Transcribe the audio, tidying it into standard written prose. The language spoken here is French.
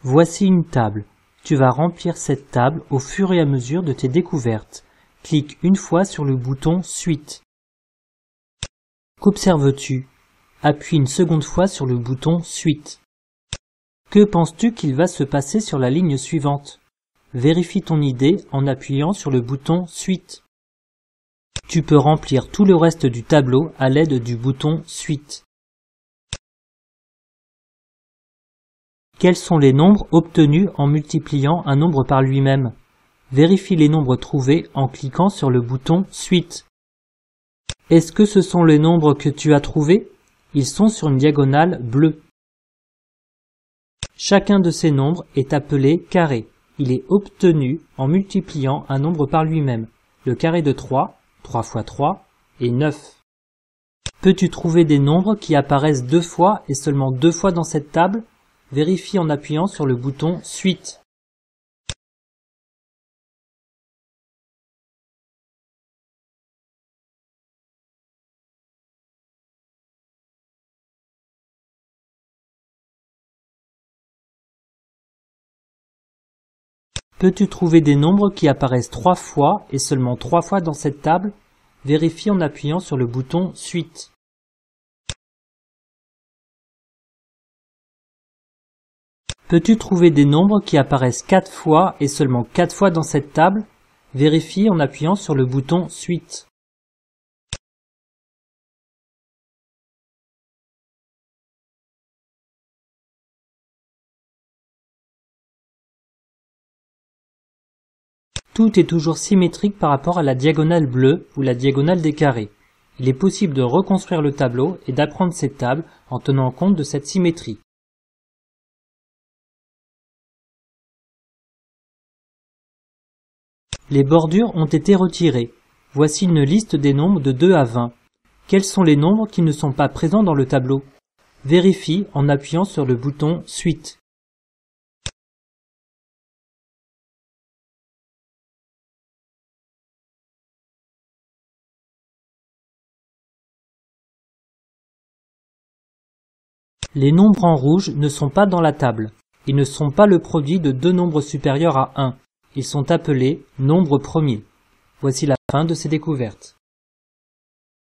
Voici une table. Tu vas remplir cette table au fur et à mesure de tes découvertes. Clique une fois sur le bouton Suite. Qu'observes-tu? Appuie une seconde fois sur le bouton Suite. Que penses-tu qu'il va se passer sur la ligne suivante? Vérifie ton idée en appuyant sur le bouton Suite. Tu peux remplir tout le reste du tableau à l'aide du bouton Suite. Quels sont les nombres obtenus en multipliant un nombre par lui-même? Vérifie les nombres trouvés en cliquant sur le bouton Suite. Est-ce que ce sont les nombres que tu as trouvés? Ils sont sur une diagonale bleue. Chacun de ces nombres est appelé carré. Il est obtenu en multipliant un nombre par lui-même. Le carré de 3, 3 fois 3, est 9. Peux-tu trouver des nombres qui apparaissent deux fois et seulement deux fois dans cette table? Vérifie en appuyant sur le bouton Suite. Peux-tu trouver des nombres qui apparaissent trois fois et seulement trois fois dans cette table? Vérifie en appuyant sur le bouton Suite. Peux-tu trouver des nombres qui apparaissent 4 fois et seulement 4 fois dans cette table? Vérifie en appuyant sur le bouton Suite. Tout est toujours symétrique par rapport à la diagonale bleue ou la diagonale des carrés. Il est possible de reconstruire le tableau et d'apprendre cette table en tenant compte de cette symétrie. Les bordures ont été retirées. Voici une liste des nombres de 2 à 20. Quels sont les nombres qui ne sont pas présents dans le tableau? Vérifie en appuyant sur le bouton Suite. Les nombres en rouge ne sont pas dans la table. Ils ne sont pas le produit de deux nombres supérieurs à 1. Ils sont appelés nombres premiers. Voici la fin de ces découvertes.